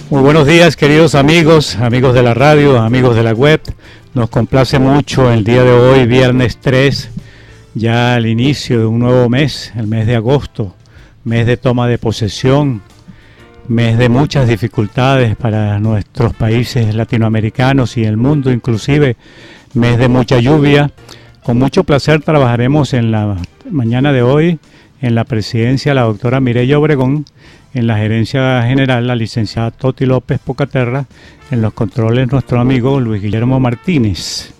Muy buenos días, queridos amigos, amigos de la radio, amigos de la web. Nos complace mucho el día de hoy, viernes 3, ya al inicio de un nuevo mes, el mes de agosto, mes de toma de posesión, mes de muchas dificultades para nuestros países latinoamericanos y el mundo inclusive, mes de mucha lluvia. Con mucho placer trabajaremos en la mañana de hoy en la presidencia la doctora Mireya Obregón, en la gerencia general la licenciada Toti López Pocaterra, en los controles nuestro amigo Luis Guillermo Martínez.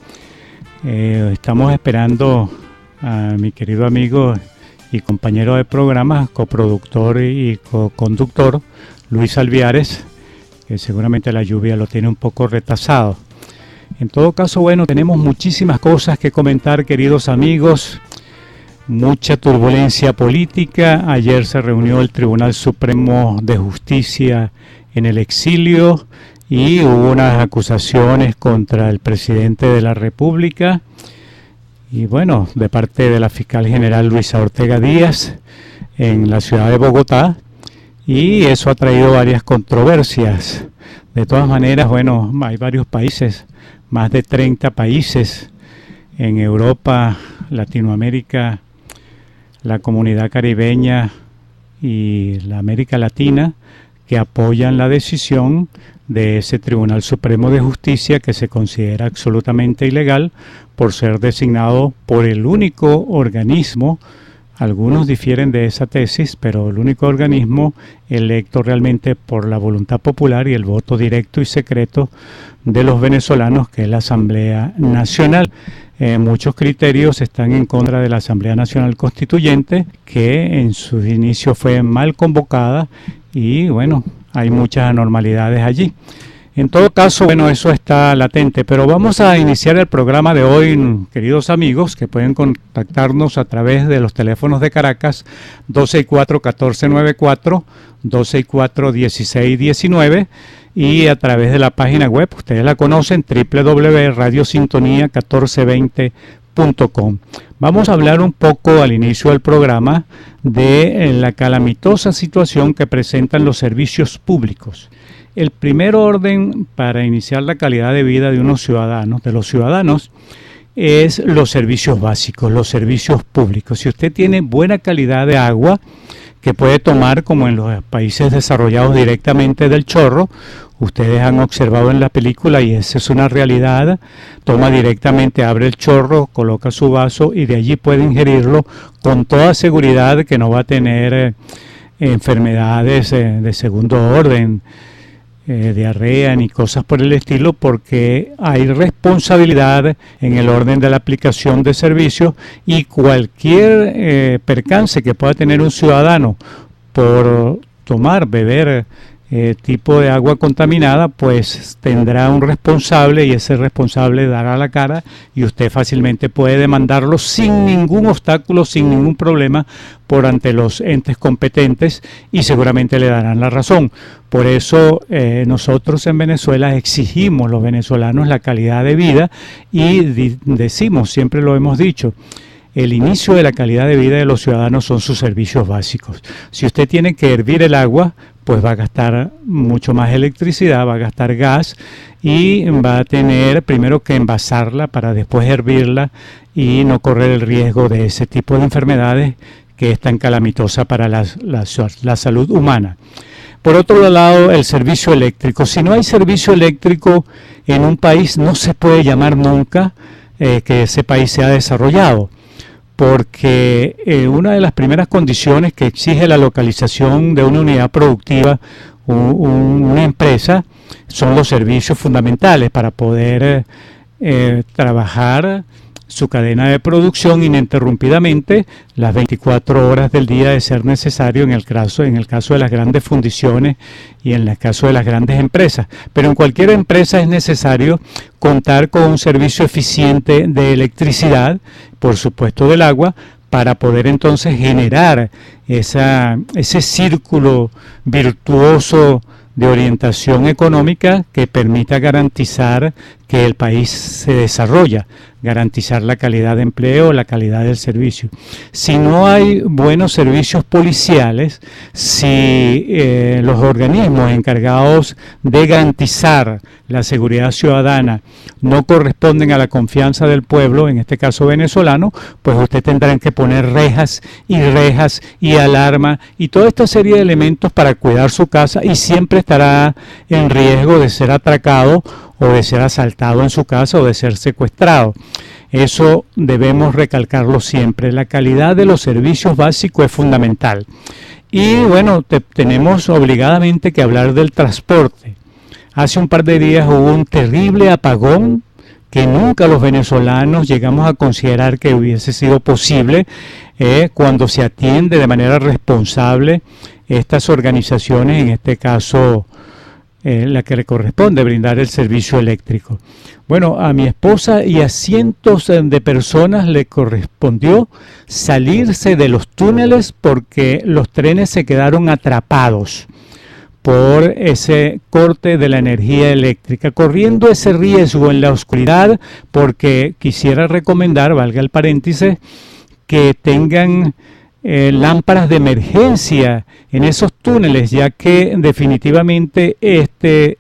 Estamos esperando a mi querido amigo y compañero de programa, coproductor y co-conductor Luis Alviares, que seguramente la lluvia lo tiene un poco retrasado. En todo caso, bueno, tenemos muchísimas cosas que comentar, queridos amigos. Mucha turbulencia política. Ayer se reunió el Tribunal Supremo de Justicia en el exilio y hubo unas acusaciones contra el presidente de la República y bueno, de parte de la fiscal general Luisa Ortega Díaz en la ciudad de Bogotá, y eso ha traído varias controversias. De todas maneras, bueno, hay varios países, más de 30 países en Europa, Latinoamérica, la comunidad caribeña y la América Latina, que apoyan la decisión de ese Tribunal Supremo de Justicia, que se considera absolutamente ilegal por ser designado por el único organismo. Algunos difieren de esa tesis, pero el único organismo electo realmente por la voluntad popular y el voto directo y secreto de los venezolanos, que es la Asamblea Nacional. Muchos criterios están en contra de la Asamblea Nacional Constituyente, que en sus inicios fue mal convocada y bueno, hay muchas anormalidades allí. En todo caso, bueno, eso está latente, pero vamos a iniciar el programa de hoy, queridos amigos, que pueden contactarnos a través de los teléfonos de Caracas, 264-1494, 264-1619, y a través de la página web, ustedes la conocen, www.radiosintonía1420.com. Vamos a hablar un poco al inicio del programa de la calamitosa situación que presentan los servicios públicos. El primer orden para iniciar la calidad de vida de unos ciudadanos, de los ciudadanos, es los servicios básicos, los servicios públicos. Si usted tiene buena calidad de agua, que puede tomar como en los países desarrollados directamente del chorro, ustedes han observado en la película y esa es una realidad, toma directamente, abre el chorro, coloca su vaso y de allí puede ingerirlo con toda seguridad, que no va a tener enfermedades de segundo orden, diarrea ni cosas por el estilo, porque hay responsabilidad en el orden de la aplicación de servicios, y cualquier percance que pueda tener un ciudadano por beber tipo de agua contaminada, pues tendrá un responsable y ese responsable dará la cara y usted fácilmente puede demandarlo sin ningún obstáculo, sin ningún problema por ante los entes competentes y seguramente le darán la razón. Por eso nosotros en Venezuela exigimos los venezolanos la calidad de vida y decimos, siempre lo hemos dicho, el inicio de la calidad de vida de los ciudadanos son sus servicios básicos. Si usted tiene que hervir el agua, pues va a gastar mucho más electricidad, va a gastar gas y va a tener primero que envasarla para después hervirla y no correr el riesgo de ese tipo de enfermedades que es tan calamitosa para la salud humana. Por otro lado, el servicio eléctrico. Si no hay servicio eléctrico en un país, no se puede llamar nunca que ese país sea desarrollado, porque una de las primeras condiciones que exige la localización de una unidad productiva, una empresa, son los servicios fundamentales para poder trabajar su cadena de producción ininterrumpidamente las 24 horas del día de ser necesario en el caso de las grandes fundiciones y en el caso de las grandes empresas. Pero en cualquier empresa es necesario contar con un servicio eficiente de electricidad, por supuesto del agua, para poder entonces generar ese círculo virtuoso de orientación económica que permita garantizar que el país se desarrolla, garantizar la calidad de empleo, la calidad del servicio. Si no hay buenos servicios policiales, si los organismos encargados de garantizar la seguridad ciudadana no corresponden a la confianza del pueblo, en este caso venezolano, pues usted tendrá que poner rejas y alarma y toda esta serie de elementos para cuidar su casa, y siempre estará en riesgo de ser atracado o de ser asaltado en su casa o de ser secuestrado. Eso debemos recalcarlo siempre. La calidad de los servicios básicos es fundamental. Y bueno, tenemos obligadamente que hablar del transporte. Hace un par de días hubo un terrible apagón que nunca los venezolanos llegamos a considerar que hubiese sido posible cuando se atiende de manera responsable estas organizaciones, en este caso la que le corresponde brindar el servicio eléctrico. Bueno, a mi esposa y a cientos de personas le correspondió salirse de los túneles porque los trenes se quedaron atrapados por ese corte de la energía eléctrica, corriendo ese riesgo en la oscuridad, porque quisiera recomendar, valga el paréntesis, que tengan lámparas de emergencia en esos túneles, ya que definitivamente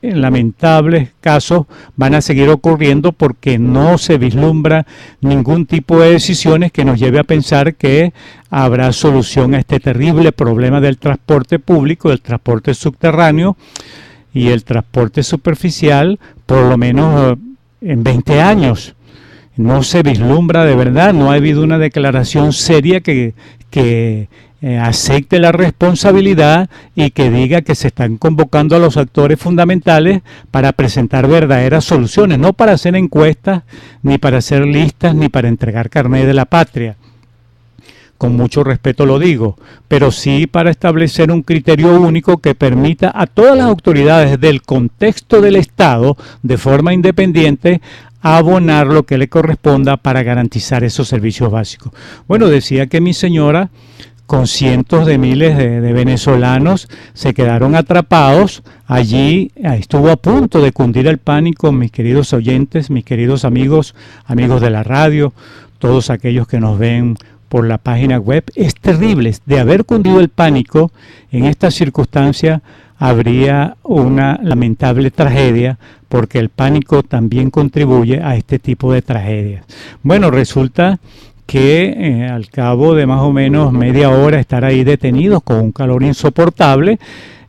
lamentables casos van a seguir ocurriendo porque no se vislumbra ningún tipo de decisiones que nos lleve a pensar que habrá solución a este terrible problema del transporte público, del transporte subterráneo y el transporte superficial, por lo menos en 20 años. No se vislumbra de verdad, no ha habido una declaración seria que acepte la responsabilidad y que diga que se están convocando a los actores fundamentales para presentar verdaderas soluciones, no para hacer encuestas, ni para hacer listas, ni para entregar carnet de la patria. Con mucho respeto lo digo, pero sí para establecer un criterio único que permita a todas las autoridades del contexto del Estado, de forma independiente, abonar lo que le corresponda para garantizar esos servicios básicos. Bueno, decía que mi señora, con cientos de miles de venezolanos, se quedaron atrapados allí. Estuvo a punto de cundir el pánico, mis queridos oyentes, mis queridos amigos de la radio, todos aquellos que nos ven por la página web. Es terrible. De haber cundido el pánico en esta circunstancia, habría una lamentable tragedia, porque el pánico también contribuye a este tipo de tragedias. Bueno, resulta que al cabo de más o menos media hora estar ahí detenidos con un calor insoportable,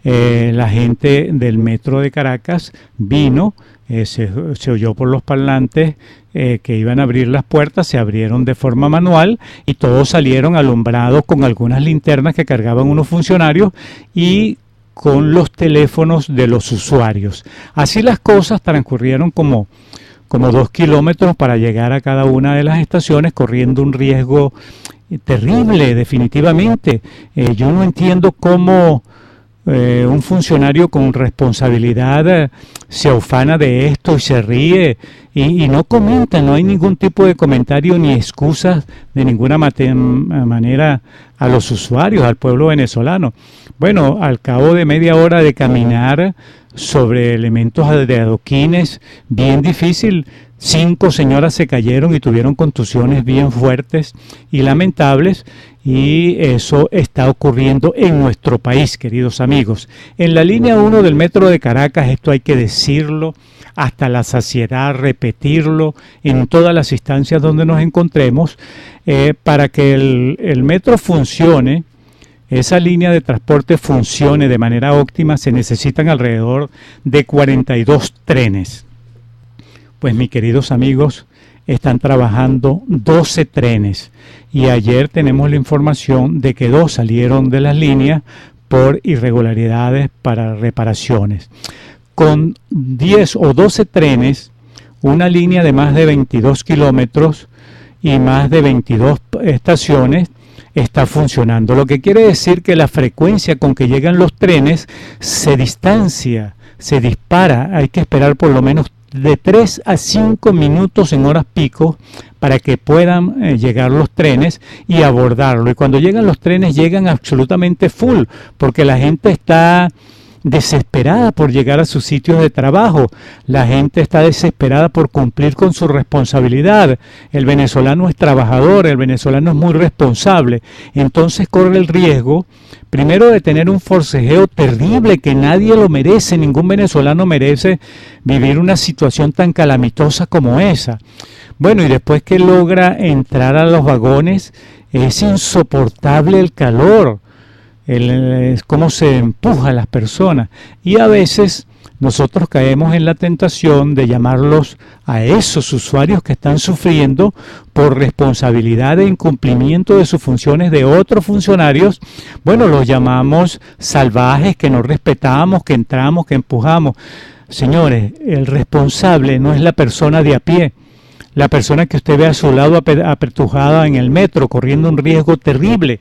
la gente del metro de Caracas vino, se oyó por los parlantes que iban a abrir las puertas, se abrieron de forma manual y todos salieron alumbrados con algunas linternas que cargaban unos funcionarios y con los teléfonos de los usuarios. Así las cosas transcurrieron como 2 kilómetros para llegar a cada una de las estaciones, corriendo un riesgo terrible, definitivamente. Yo no entiendo cómo un funcionario con responsabilidad se ufana de esto y se ríe y no comenta, no hay ningún tipo de comentario ni excusas de ninguna manera a los usuarios, al pueblo venezolano. Bueno, al cabo de media hora de caminar sobre elementos de adoquines, bien difícil, 5 señoras se cayeron y tuvieron contusiones bien fuertes y lamentables, y eso está ocurriendo en nuestro país, queridos amigos. En la línea 1 del metro de Caracas, esto hay que decirlo hasta la saciedad, repetirlo en todas las instancias donde nos encontremos, para que el metro funcione, esa línea de transporte funcione de manera óptima, se necesitan alrededor de 42 trenes. Pues mis queridos amigos, están trabajando 12 trenes y ayer tenemos la información de que 2 salieron de las líneas por irregularidades para reparaciones. Con 10 o 12 trenes, una línea de más de 22 kilómetros y más de 22 estaciones está funcionando, lo que quiere decir que la frecuencia con que llegan los trenes se distancia, se dispara. Hay que esperar por lo menos de 3 a 5 minutos en horas pico para que puedan llegar los trenes y abordarlo. Y cuando llegan los trenes llegan absolutamente full, porque la gente está desesperada por llegar a sus sitios de trabajo. La gente está desesperada por cumplir con su responsabilidad. El venezolano es trabajador, el venezolano es muy responsable. Entonces corre el riesgo, primero, de tener un forcejeo terrible que nadie lo merece, ningún venezolano merece vivir una situación tan calamitosa como esa. Bueno, y después que logra entrar a los vagones, es insoportable el calor. Es cómo se empuja a las personas, y a veces nosotros caemos en la tentación de llamarlos a esos usuarios que están sufriendo por responsabilidad de incumplimiento de sus funciones de otros funcionarios. Bueno, los llamamos salvajes, que no respetamos, que entramos, que empujamos. Señores, el responsable no es la persona de a pie, la persona que usted ve a su lado apretujada en el metro, corriendo un riesgo terrible.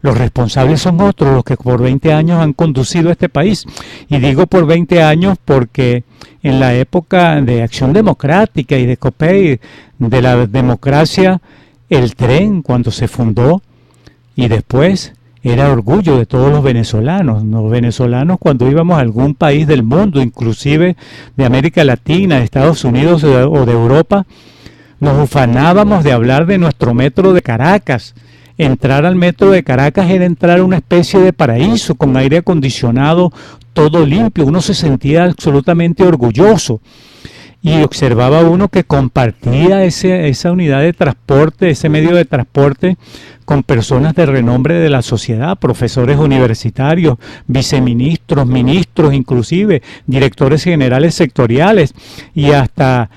Los responsables son otros, los que por 20 años han conducido a este país. Y digo por 20 años porque en la época de Acción Democrática y de COPEI, de la democracia, el tren cuando se fundó y después era orgullo de todos los venezolanos. Los venezolanos cuando íbamos a algún país del mundo, inclusive de América Latina, de Estados Unidos o de Europa, nos ufanábamos de hablar de nuestro metro de Caracas. Entrar al metro de Caracas era entrar a una especie de paraíso, con aire acondicionado, todo limpio. Uno se sentía absolutamente orgulloso. Y observaba uno que compartía esa unidad de transporte, ese medio de transporte, con personas de renombre de la sociedad, profesores universitarios, viceministros, ministros, inclusive directores generales sectoriales, y hasta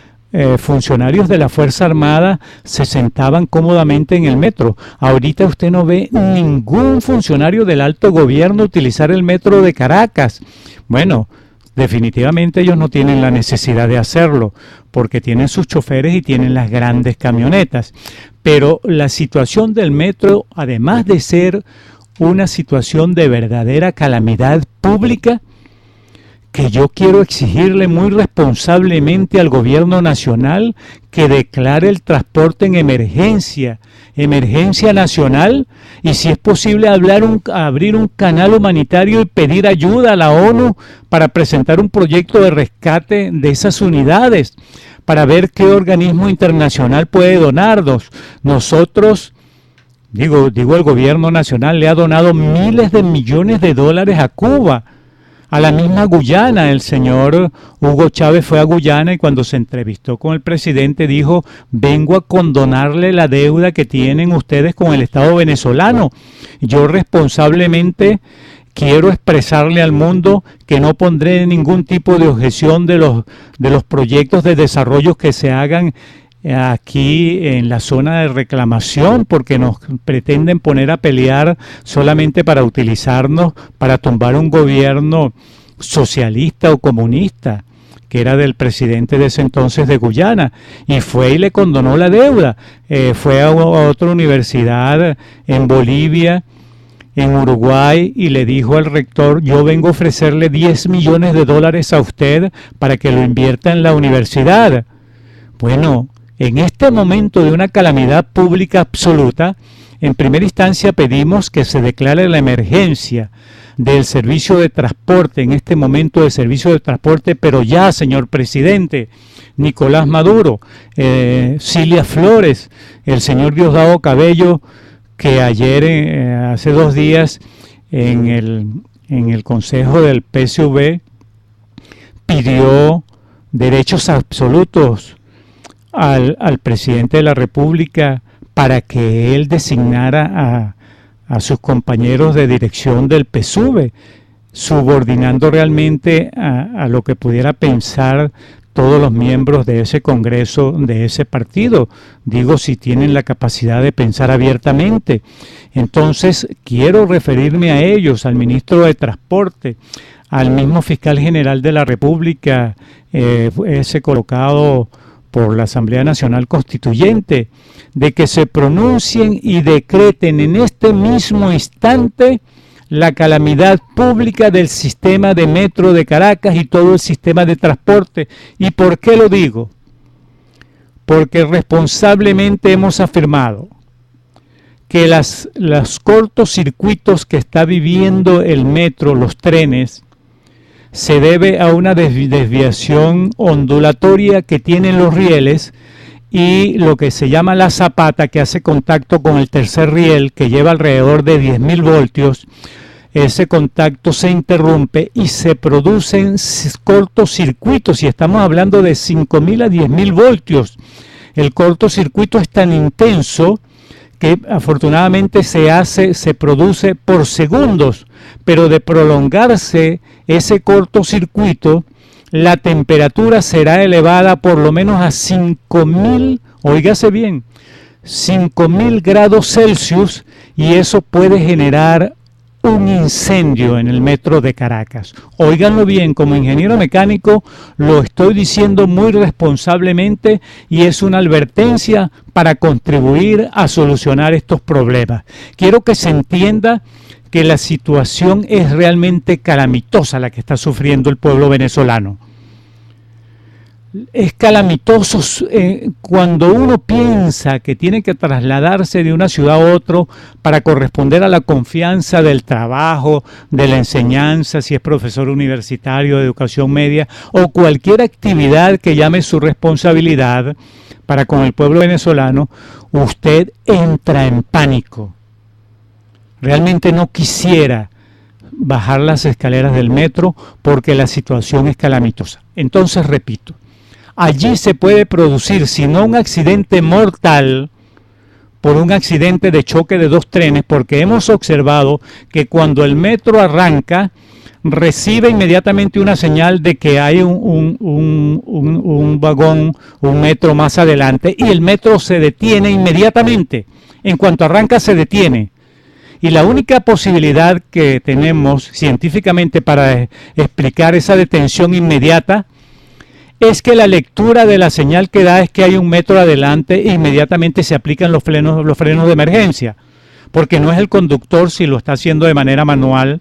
funcionarios de la Fuerza Armada se sentaban cómodamente en el metro. Ahorita usted no ve ningún funcionario del alto gobierno utilizar el metro de Caracas. Bueno, definitivamente ellos no tienen la necesidad de hacerlo, porque tienen sus choferes y tienen las grandes camionetas. Pero la situación del metro, además de ser una situación de verdadera calamidad pública, que yo quiero exigirle muy responsablemente al gobierno nacional que declare el transporte en emergencia nacional, y si es posible abrir un canal humanitario y pedir ayuda a la ONU para presentar un proyecto de rescate de esas unidades, para ver qué organismo internacional puede donarnos. Nosotros, digo el gobierno nacional le ha donado miles de millones de dólares a Cuba, a la misma Guyana. El señor Hugo Chávez fue a Guyana y cuando se entrevistó con el presidente dijo: vengo a condonarle la deuda que tienen ustedes con el Estado venezolano. Yo responsablemente quiero expresarle al mundo que no pondré ningún tipo de objeción de los proyectos de desarrollo que se hagan aquí en la zona de reclamación, porque nos pretenden poner a pelear solamente para utilizarnos, para tumbar un gobierno socialista o comunista, que era del presidente de ese entonces de Guyana, y fue y le condonó la deuda. Fue a otra universidad en Bolivia, en Uruguay, y le dijo al rector: yo vengo a ofrecerle 10 millones de dólares a usted para que lo invierta en la universidad. Bueno, en este momento de una calamidad pública absoluta, en primera instancia pedimos que se declare la emergencia del servicio de transporte, en este momento de servicio de transporte, pero ya, señor presidente, Nicolás Maduro, Cilia Flores, el señor Diosdado Cabello, que ayer, hace 2 días, en el Consejo del PSV, pidió derechos absolutos al presidente de la República para que él designara a sus compañeros de dirección del PSUV, subordinando realmente a lo que pudiera pensar todos los miembros de ese Congreso, de ese partido. Digo, si tienen la capacidad de pensar abiertamente. Entonces, quiero referirme a ellos, al ministro de Transporte, al mismo fiscal general de la República, ese colocado por la Asamblea Nacional Constituyente, de que se pronuncien y decreten en este mismo instante la calamidad pública del sistema de metro de Caracas y todo el sistema de transporte. ¿Y por qué lo digo? Porque responsablemente hemos afirmado que los cortocircuitos que está viviendo el metro, los trenes, se debe a una desviación ondulatoria que tienen los rieles y lo que se llama la zapata, que hace contacto con el tercer riel, que lleva alrededor de 10.000 voltios. Ese contacto se interrumpe y se producen cortocircuitos, y estamos hablando de 5.000 a 10.000 voltios. El cortocircuito es tan intenso que afortunadamente se produce por segundos, pero de prolongarse ese cortocircuito, la temperatura será elevada por lo menos a 5.000, oígase bien, 5.000 grados Celsius, y eso puede generar un incendio en el metro de Caracas. Óiganlo bien, como ingeniero mecánico lo estoy diciendo muy responsablemente, y es una advertencia para contribuir a solucionar estos problemas. Quiero que se entienda que la situación es realmente calamitosa la que está sufriendo el pueblo venezolano. Es calamitoso cuando uno piensa que tiene que trasladarse de una ciudad a otra para corresponder a la confianza del trabajo, de la enseñanza, si es profesor universitario, de educación media o cualquier actividad que llame su responsabilidad para con el pueblo venezolano. Usted entra en pánico. Realmente no quisiera bajar las escaleras del metro porque la situación es calamitosa. Entonces, repito, allí se puede producir, si no un accidente mortal, por un accidente de choque de dos trenes, porque hemos observado que cuando el metro arranca, recibe inmediatamente una señal de que hay un vagón, un metro más adelante, y el metro se detiene inmediatamente. En cuanto arranca, se detiene. Y la única posibilidad que tenemos científicamente para explicar esa detención inmediata es que la lectura de la señal que da es que hay un metro adelante e inmediatamente se aplican los frenos de emergencia, porque no es el conductor, si lo está haciendo de manera manual,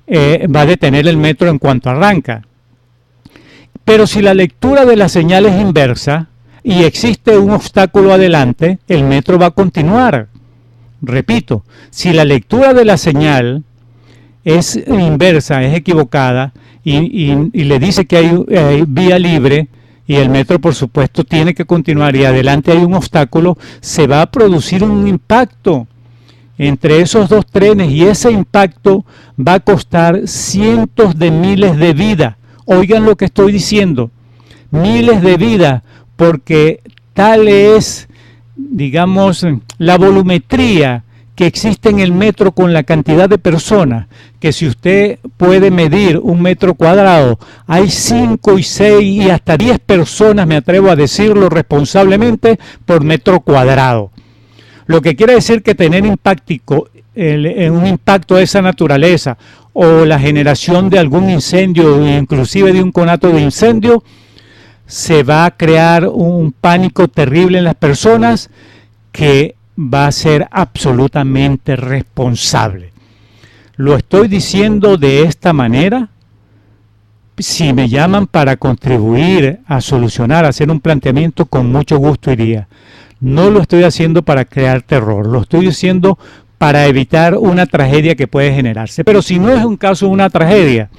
va a detener el metro en cuanto arranca. Pero si la lectura de la señal es inversa y existe un obstáculo adelante, el metro va a continuar. Repito, si la lectura de la señal es inversa, es equivocada, y le dice que hay vía libre y el metro por supuesto tiene que continuar y adelante hay un obstáculo, se va a producir un impacto entre esos dos trenes y ese impacto va a costar cientos de miles de vidas. Oigan lo que estoy diciendo, miles de vidas, porque tal es, digamos, la volumetría que existe en el metro con la cantidad de personas, que si usted puede medir un metro cuadrado, hay 5 y 6 y hasta 10 personas, me atrevo a decirlo responsablemente, por metro cuadrado. Lo que quiere decir que tener un impacto de esa naturaleza o la generación de algún incendio, inclusive de un conato de incendio, se va a crear un pánico terrible en las personas que va a ser absolutamente responsable. Lo estoy diciendo de esta manera. Si me llaman para contribuir a solucionar, a hacer un planteamiento, con mucho gusto iría. No lo estoy haciendo para crear terror, lo estoy haciendo para evitar una tragedia que puede generarse. Pero si no es un caso de una tragedia,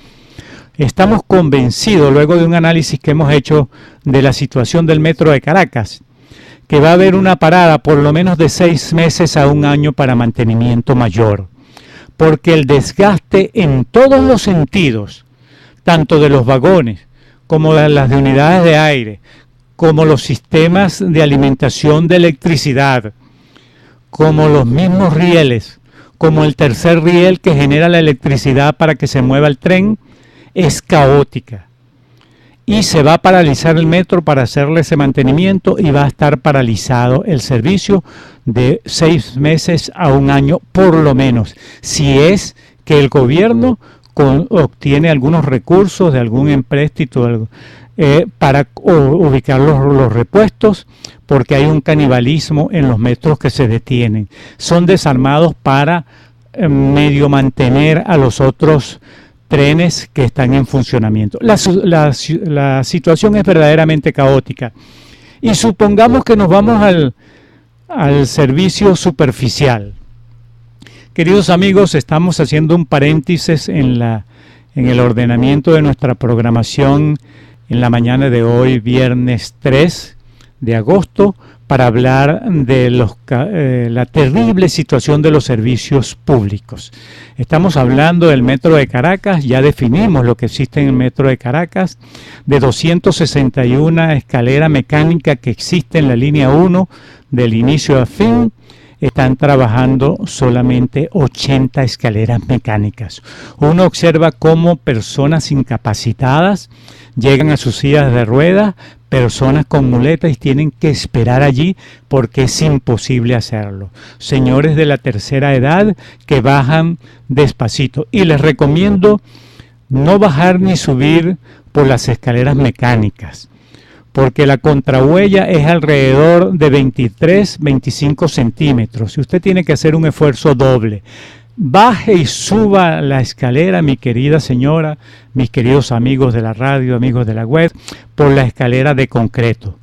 estamos convencidos, luego de un análisis que hemos hecho de la situación del metro de Caracas, que va a haber una parada por lo menos de 6 meses a 1 año para mantenimiento mayor, porque el desgaste en todos los sentidos, tanto de los vagones como de las de unidades de aire, como los sistemas de alimentación de electricidad, como los mismos rieles, como el tercer riel que genera la electricidad para que se mueva el tren, es caótica. Y se va a paralizar el metro para hacerle ese mantenimiento y va a estar paralizado el servicio de 6 meses a 1 año por lo menos, si es que el gobierno obtiene algunos recursos de algún empréstito para ubicar los repuestos, porque hay un canibalismo en los metros que se detienen. Son desarmados para medio mantener a los otros trenes que están en funcionamiento. La situación es verdaderamente caótica. Y supongamos que nos vamos al servicio superficial. Queridos amigos, estamos haciendo un paréntesis en en el ordenamiento de nuestra programación en la mañana de hoy, viernes 3 de agosto, para hablar de la terrible situación de los servicios públicos. Estamos hablando del Metro de Caracas, ya definimos lo que existe en el Metro de Caracas, de 261 escaleras mecánicas que existen en la línea 1 del inicio a fin. Están trabajando solamente 80 escaleras mecánicas. Uno observa cómo personas incapacitadas llegan a sus sillas de ruedas, personas con muletas y tienen que esperar allí porque es imposible hacerlo. Señores de la tercera edad que bajan despacito. Y les recomiendo no bajar ni subir por las escaleras mecánicas, porque la contrahuella es alrededor de 23-25 centímetros y usted tiene que hacer un esfuerzo doble. Baje y suba la escalera, mi querida señora, mis queridos amigos de la radio, amigos de la web, por la escalera de concreto,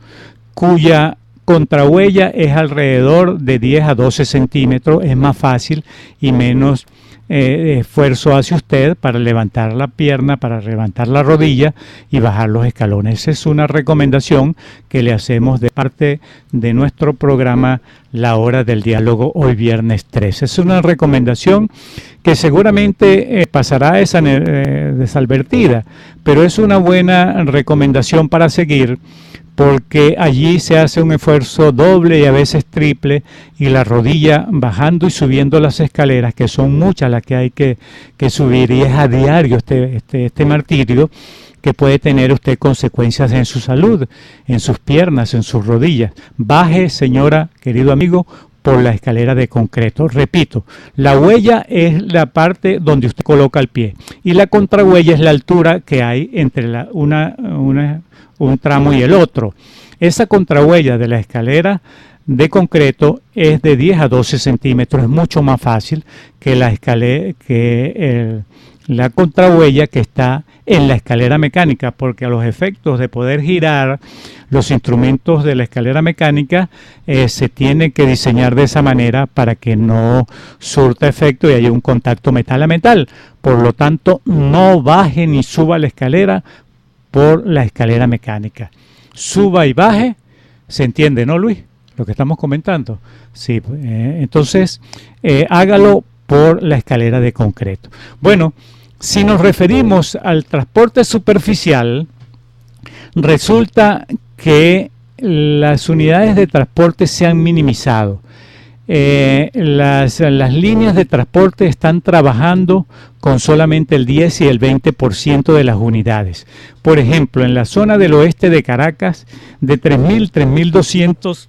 cuya contrahuella es alrededor de 10 a 12 centímetros. Es más fácil y menos esfuerzo hace usted para levantar la pierna, para levantar la rodilla y bajar los escalones. Esa es una recomendación que le hacemos de parte de nuestro programa La Hora del Diálogo, hoy viernes 3. Es una recomendación que seguramente pasará desadvertida, pero es una buena recomendación para seguir, porque allí se hace un esfuerzo doble y a veces triple, y la rodilla bajando y subiendo las escaleras, que son muchas las que hay que subir, y es a diario este martirio que puede tener usted consecuencias en su salud, en sus piernas, en sus rodillas. Baje, señora, querido amigo, por la escalera de concreto. Repito, la huella es la parte donde usted coloca el pie y la contrahuella es la altura que hay entre un tramo y el otro. Esa contrahuella de la escalera de concreto es de 10 a 12 centímetros, es mucho más fácil que la contrahuella que está en la escalera mecánica, porque a los efectos de poder girar los instrumentos de la escalera mecánica se tiene que diseñar de esa manera para que no surta efecto y haya un contacto metal a metal. Por lo tanto, no baje ni suba la escalera por la escalera mecánica. Suba y baje, ¿se entiende, no, Luis? Lo que estamos comentando. Sí, entonces hágalo por la escalera de concreto. Bueno, si nos referimos al transporte superficial, resulta que las unidades de transporte se han minimizado. Las líneas de transporte están trabajando con solamente el 10 y el 20% de las unidades. Por ejemplo, en la zona del oeste de Caracas, de 3.200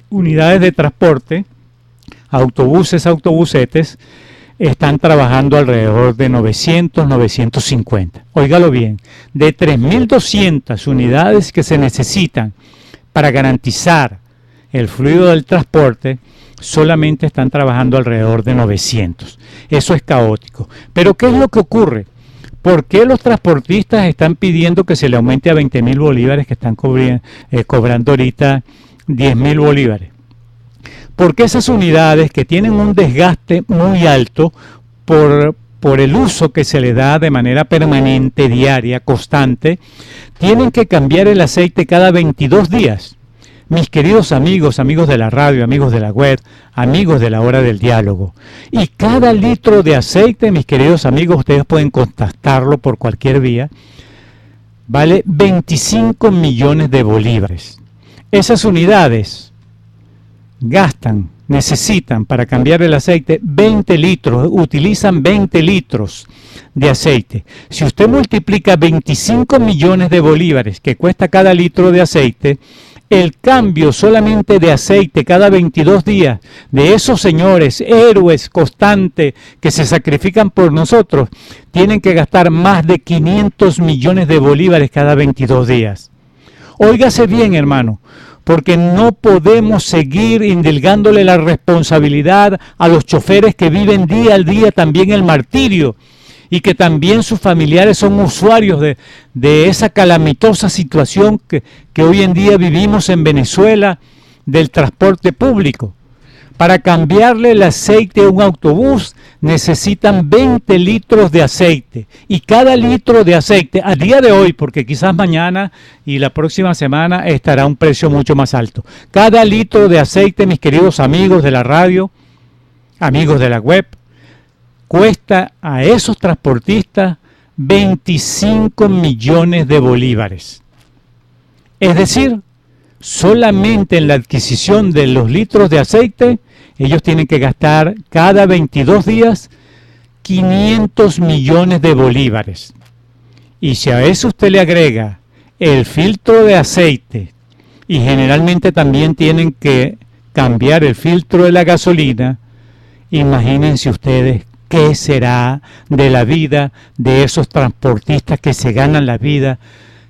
unidades de transporte, autobusetes, están trabajando alrededor de 950. Óigalo bien, de 3.200 unidades que se necesitan para garantizar el fluido del transporte, solamente están trabajando alrededor de 900. Eso es caótico. Pero ¿qué es lo que ocurre? ¿Por qué los transportistas están pidiendo que se le aumente a 20.000 bolívares que están cobrando ahorita 10.000 bolívares? Porque esas unidades que tienen un desgaste muy alto por el uso que se le da de manera permanente, diaria, constante, tienen que cambiar el aceite cada 22 días. Mis queridos amigos, amigos de la radio, amigos de la web, amigos de la hora del diálogo. Y cada litro de aceite, mis queridos amigos, ustedes pueden contactarlo por cualquier vía, vale 25 millones de bolívares. Esas unidades necesitan para cambiar el aceite 20 litros, utilizan 20 litros de aceite. Si usted multiplica 25 millones de bolívares que cuesta cada litro de aceite, el cambio solamente de aceite cada 22 días de esos señores, héroes constantes que se sacrifican por nosotros, tienen que gastar más de 500 millones de bolívares cada 22 días. Óigase bien, hermano, porque no podemos seguir indilgándole la responsabilidad a los choferes que viven día al día también el martirio y que también sus familiares son usuarios de esa calamitosa situación que hoy en día vivimos en Venezuela del transporte público. Para cambiarle el aceite a un autobús necesitan 20 litros de aceite. Y cada litro de aceite, a día de hoy, porque quizás mañana y la próxima semana estará a un precio mucho más alto. Cada litro de aceite, mis queridos amigos de la radio, amigos de la web, cuesta a esos transportistas 25 millones de bolívares. Es decir, solamente en la adquisición de los litros de aceite, ellos tienen que gastar cada 22 días 500 millones de bolívares. Y si a eso usted le agrega el filtro de aceite, y generalmente también tienen que cambiar el filtro de la gasolina, imagínense ustedes qué será de la vida de esos transportistas que se ganan la vida,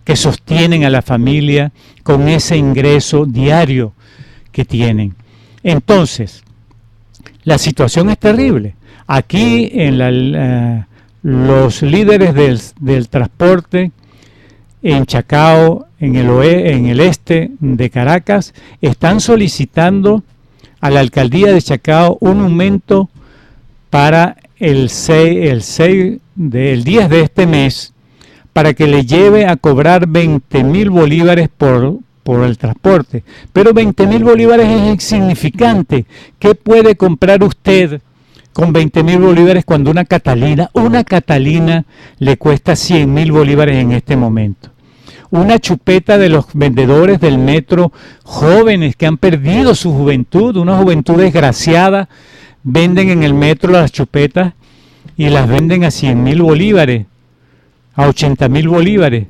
que sostienen a la familia con ese ingreso diario que tienen. Entonces, la situación es terrible. Aquí los líderes del transporte en Chacao, en el este de Caracas, están solicitando a la alcaldía de Chacao un aumento para el 10 de este mes, para que le lleve a cobrar 20.000 bolívares por el transporte. Pero 20.000 bolívares es insignificante. ¿Qué puede comprar usted con 20.000 bolívares cuando una Catalina le cuesta 100.000 bolívares en este momento? Una chupeta de los vendedores del metro, jóvenes que han perdido su juventud, una juventud desgraciada, venden en el metro las chupetas y las venden a 100.000 bolívares, a 80.000 bolívares.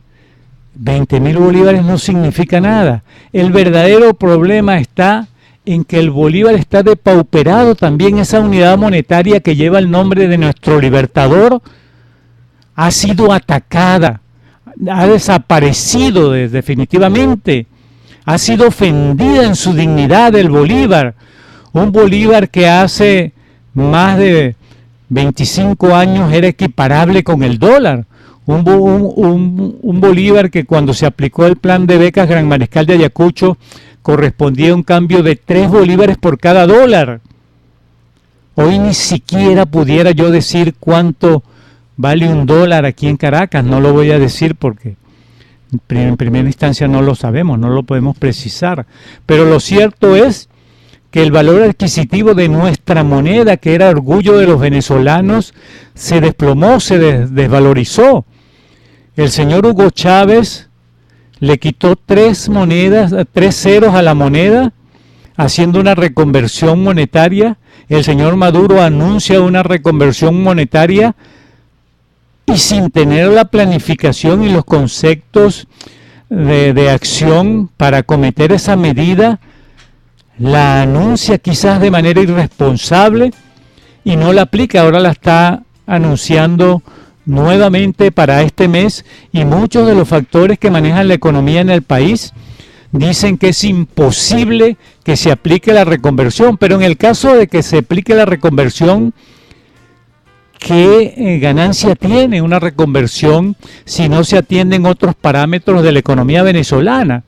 20.000 bolívares no significa nada. El verdadero problema está en que el bolívar está depauperado también. Esa unidad monetaria que lleva el nombre de nuestro libertador ha sido atacada, ha desaparecido definitivamente, ha sido ofendida en su dignidad el bolívar. Un bolívar que hace más de 25 años era equiparable con el dólar. Un bolívar que cuando se aplicó el plan de becas Gran Mariscal de Ayacucho correspondía a un cambio de 3 bolívares por cada dólar. Hoy ni siquiera pudiera yo decir cuánto vale un dólar aquí en Caracas. No lo voy a decir porque en primera instancia no lo sabemos, no lo podemos precisar. Pero lo cierto es que el valor adquisitivo de nuestra moneda, que era orgullo de los venezolanos, se desplomó, se desvalorizó. El señor Hugo Chávez le quitó 3 ceros a la moneda, haciendo una reconversión monetaria. El señor Maduro anuncia una reconversión monetaria y sin tener la planificación y los conceptos de acción para acometer esa medida, la anuncia quizás de manera irresponsable y no la aplica. Ahora la está anunciando nuevamente para este mes, y muchos de los factores que manejan la economía en el país dicen que es imposible que se aplique la reconversión. Pero en el caso de que se aplique la reconversión, ¿qué ganancia tiene una reconversión si no se atienden otros parámetros de la economía venezolana?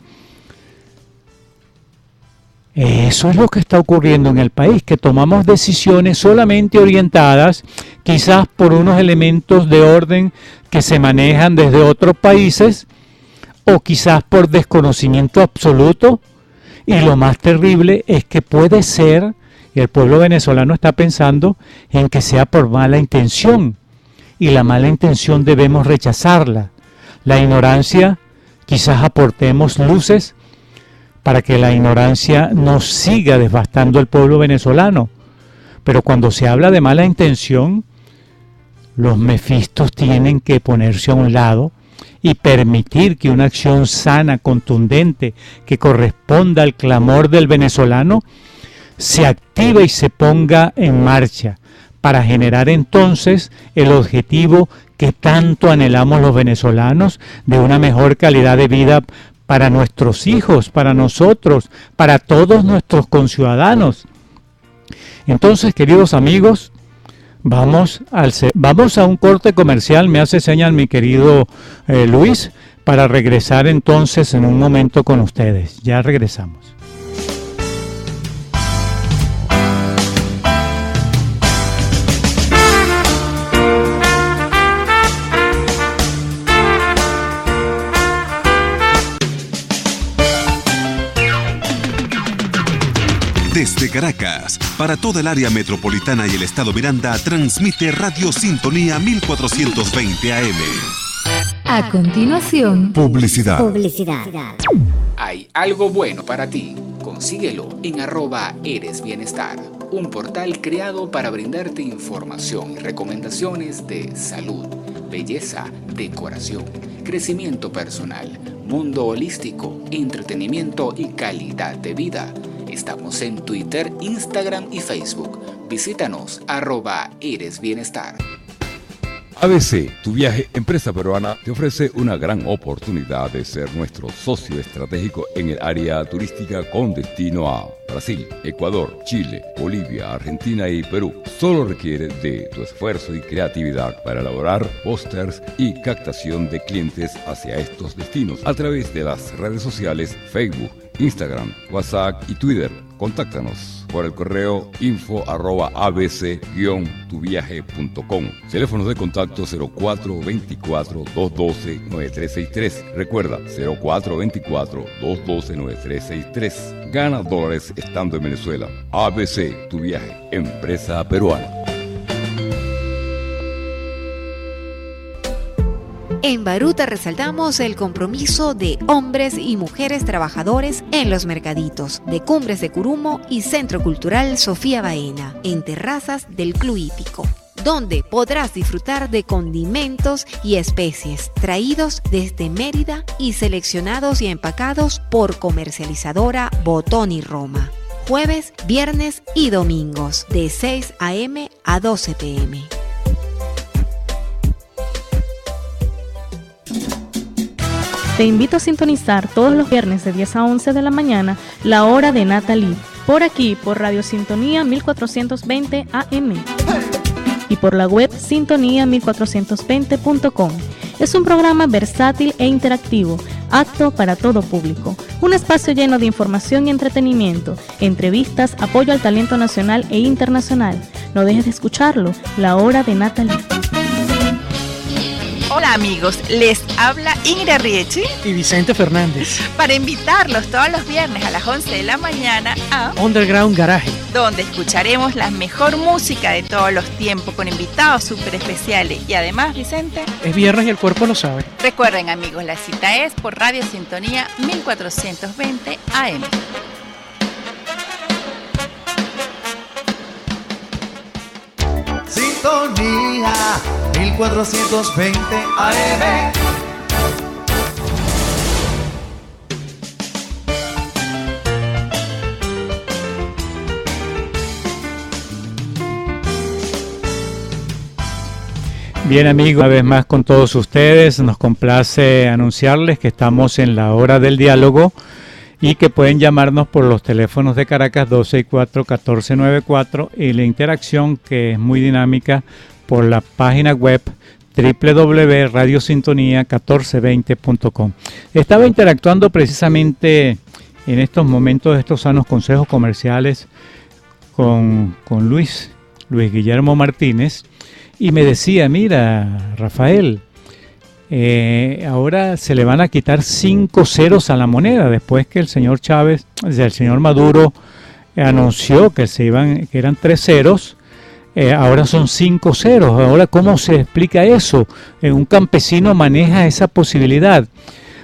Eso es lo que está ocurriendo en el país, que tomamos decisiones solamente orientadas quizás por unos elementos de orden que se manejan desde otros países, o quizás por desconocimiento absoluto. Y lo más terrible es que puede ser, y el pueblo venezolano está pensando en que sea por mala intención, y la mala intención debemos rechazarla. La ignorancia, quizás aportemos luces para que la ignorancia no siga devastando el pueblo venezolano. Pero cuando se habla de mala intención, los mefistos tienen que ponerse a un lado y permitir que una acción sana, contundente, que corresponda al clamor del venezolano, se active y se ponga en marcha para generar entonces el objetivo que tanto anhelamos los venezolanos, de una mejor calidad de vida para nuestros hijos, para nosotros, para todos nuestros conciudadanos. Entonces, queridos amigos, vamos a un corte comercial. Me hace señal mi querido Luis, para regresar entonces en un momento con ustedes. Ya regresamos. Desde Caracas, para toda el área metropolitana y el estado Miranda, transmite Radio Sintonía 1420 AM. A continuación, publicidad. Hay algo bueno para ti. Consíguelo en @eresbienestar, un portal creado para brindarte información y recomendaciones de salud, belleza, decoración, crecimiento personal, mundo holístico, entretenimiento y calidad de vida. Estamos en Twitter, Instagram y Facebook. Visítanos @eresbienestar. ABC, tu viaje empresa peruana, te ofrece una gran oportunidad de ser nuestro socio estratégico en el área turística con destino a Brasil, Ecuador, Chile, Bolivia, Argentina y Perú. Solo requiere de tu esfuerzo y creatividad para elaborar pósters y captación de clientes hacia estos destinos a través de las redes sociales Facebook, Instagram, WhatsApp y Twitter. Contáctanos por el correo info@abc-tuviaje.com. Teléfonos de contacto 0424-212-9363. Recuerda, 0424-212-9363. Gana dólares estando en Venezuela. ABC, tu viaje, empresa peruana. En Baruta resaltamos el compromiso de hombres y mujeres trabajadores en los mercaditos de Cumbres de Curumo y Centro Cultural Sofía Baena, en terrazas del Club Hípico, donde podrás disfrutar de condimentos y especies traídos desde Mérida y seleccionados y empacados por comercializadora Botón y Roma. Jueves, viernes y domingos, de 6 a.m. a 12 p.m. Te invito a sintonizar todos los viernes de 10 a 11 de la mañana la hora de Natalie, por aquí, por Radio Sintonía 1420 AM y por la web sintonía1420.com. Es un programa versátil e interactivo, apto para todo público. Un espacio lleno de información y entretenimiento, entrevistas, apoyo al talento nacional e internacional. No dejes de escucharlo, la hora de Natalie. Hola amigos, les habla Ingrid Riechi y Vicente Fernández para invitarlos todos los viernes a las 11 de la mañana a Underground Garage, donde escucharemos la mejor música de todos los tiempos con invitados súper especiales. Y además, Vicente, es viernes y el cuerpo lo sabe. Recuerden amigos, la cita es por Radio Sintonía 1420 AM. Sintonía 1420 AM. Bien amigos, una vez más con todos ustedes, nos complace anunciarles que estamos en la hora del diálogo y que pueden llamarnos por los teléfonos de Caracas 264-1494 y la interacción, que es muy dinámica, por la página web www.radiosintonía1420.com. Estaba interactuando precisamente en estos momentos, estos sanos consejos comerciales con Luis Guillermo Martínez, y me decía, mira, Rafael, ahora se le van a quitar 5 ceros a la moneda después que el señor Maduro anunció que eran 3 ceros. Ahora son 5 ceros. Ahora, ¿cómo se explica eso? Un campesino maneja esa posibilidad.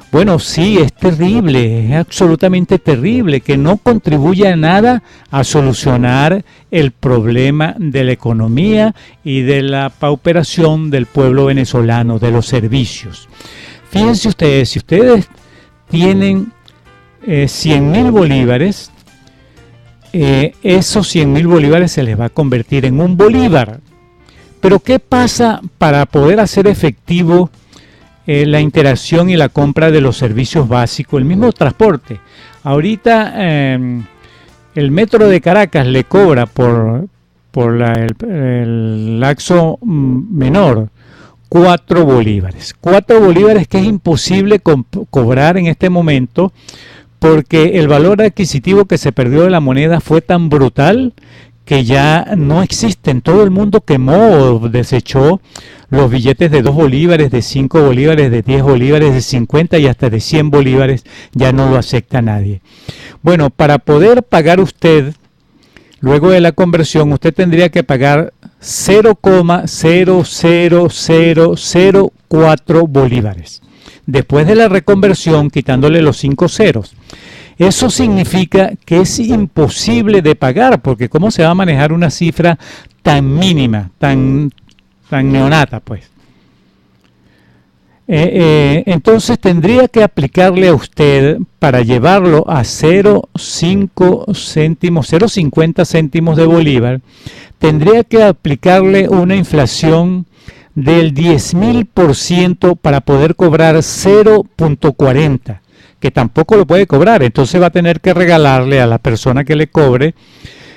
Bueno, sí, es terrible, es absolutamente terrible, que no contribuye a nada a solucionar el problema de la economía y de la pauperación del pueblo venezolano, de los servicios. Fíjense ustedes, si ustedes tienen 100.000 bolívares, esos 100.000 bolívares se les va a convertir en un bolívar. Pero ¿qué pasa para poder hacer efectivo la interacción y la compra de los servicios básicos, el mismo transporte? Ahorita el metro de Caracas le cobra por el laxo menor 4 bolívares. 4 bolívares que es imposible cobrar en este momento, porque el valor adquisitivo que se perdió de la moneda fue tan brutal que ya no existen. Todo el mundo quemó o desechó los billetes de 2 bolívares, de 5 bolívares, de 10 bolívares, de 50 y hasta de 100 bolívares. Ya no lo acepta nadie. Bueno, para poder pagar usted luego de la conversión, usted tendría que pagar 0,00004 bolívares. Después de la reconversión, quitándole los 5 ceros. Eso significa que es imposible de pagar, porque ¿cómo se va a manejar una cifra tan mínima, tan neonata, pues? Entonces tendría que aplicarle a usted, para llevarlo a 0,50 céntimos de bolívar, tendría que aplicarle una inflación del 10.000% para poder cobrar 0,40, que tampoco lo puede cobrar. Entonces va a tener que regalarle a la persona que le cobre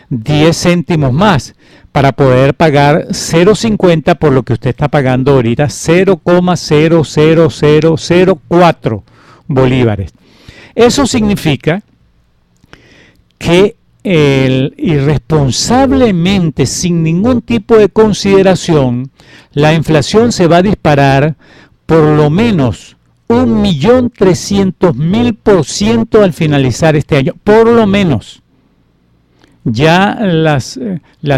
10 céntimos más para poder pagar 0,50 por lo que usted está pagando ahorita, 0,00004 bolívares. Eso significa que irresponsablemente, sin ningún tipo de consideración, la inflación se va a disparar por lo menos 1.300.000% al finalizar este año, por lo menos. Ya las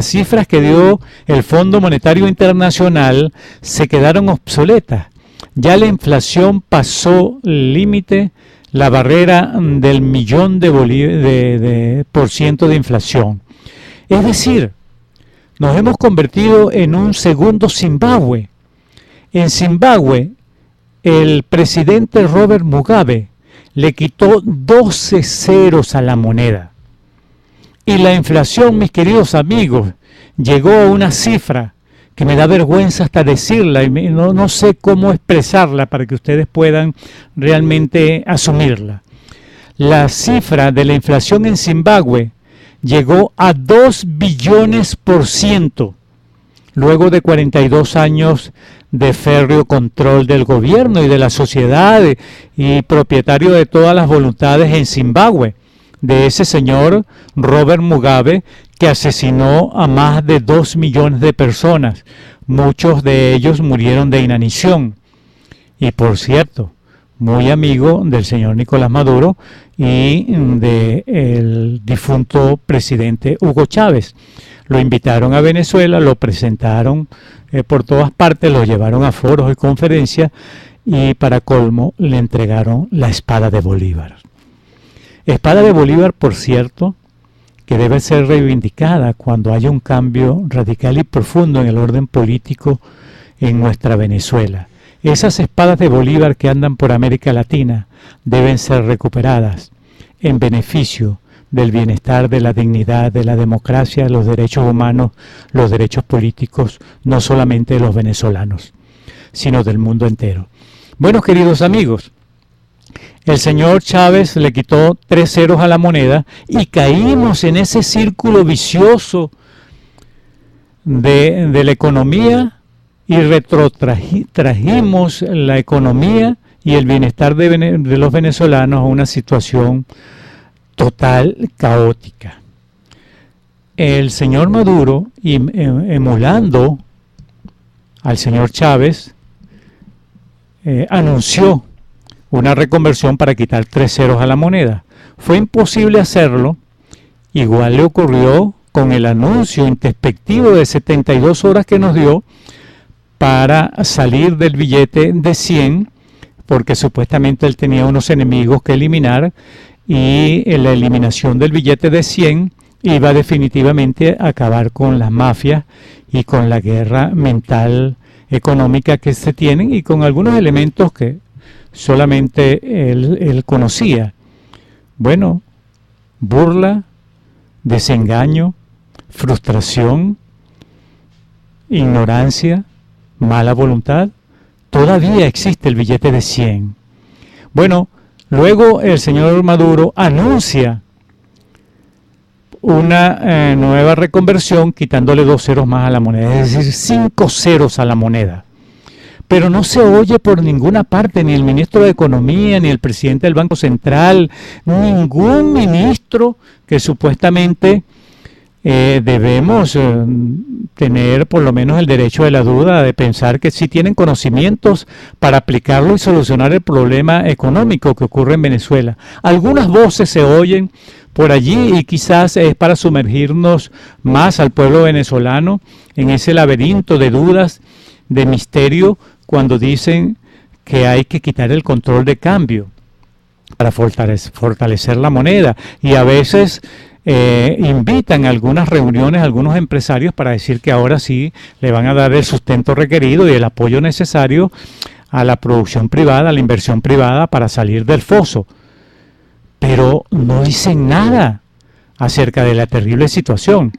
cifras que dio el Fondo Monetario Internacional se quedaron obsoletas. Ya la inflación pasó el límite, la barrera del 1.000.000 por ciento de inflación. Es decir, nos hemos convertido en un segundo Zimbabue. En Zimbabue, el presidente Robert Mugabe le quitó 12 ceros a la moneda. Y la inflación, mis queridos amigos, llegó a una cifra que me da vergüenza hasta decirla y no sé cómo expresarla para que ustedes puedan realmente asumirla. La cifra de la inflación en Zimbabue llegó a 2 billones%, luego de 42 años de férreo control del gobierno y de la sociedad y propietario de todas las voluntades en Zimbabue, de ese señor Robert Mugabe, que asesinó a más de 2 millones de personas. Muchos de ellos murieron de inanición. Y por cierto, muy amigo del señor Nicolás Maduro y del difunto presidente Hugo Chávez. Lo invitaron a Venezuela, lo presentaron por todas partes, lo llevaron a foros y conferencias y para colmo le entregaron la espada de Bolívar. Espada de Bolívar, por cierto, que debe ser reivindicada cuando haya un cambio radical y profundo en el orden político en nuestra Venezuela. Esas espadas de Bolívar que andan por América Latina deben ser recuperadas en beneficio del bienestar, de la dignidad, de la democracia, de los derechos humanos, los derechos políticos, no solamente de los venezolanos, sino del mundo entero. Bueno, queridos amigos, el señor Chávez le quitó 3 ceros a la moneda y caímos en ese círculo vicioso de la economía y retrotrajimos la economía y el bienestar de los venezolanos a una situación total, caótica. El señor Maduro, emulando al señor Chávez, anunció una reconversión para quitar 3 ceros a la moneda. Fue imposible hacerlo. Igual le ocurrió con el anuncio introspectivo de 72 horas que nos dio para salir del billete de 100, porque supuestamente él tenía unos enemigos que eliminar, y la eliminación del billete de 100 iba definitivamente a acabar con las mafias y con la guerra mental económica que se tienen y con algunos elementos que solamente él conocía. Bueno, burla, desengaño, frustración, ignorancia, mala voluntad. Todavía existe el billete de 100. Bueno, luego el señor Maduro anuncia una nueva reconversión quitándole 2 ceros más a la moneda, es decir, 5 ceros a la moneda. Pero no se oye por ninguna parte, ni el ministro de Economía, ni el presidente del Banco Central, ningún ministro que supuestamente debemos tener por lo menos el derecho de la duda, de pensar que sí tienen conocimientos para aplicarlo y solucionar el problema económico que ocurre en Venezuela. Algunas voces se oyen por allí y quizás es para sumergirnos más al pueblo venezolano en ese laberinto de dudas, de misterio, cuando dicen que hay que quitar el control de cambio para fortalecer la moneda, y a veces invitan a algunas reuniones a algunos empresarios para decir que ahora sí le van a dar el sustento requerido y el apoyo necesario a la producción privada, a la inversión privada para salir del foso. Pero no dicen nada acerca de la terrible situación.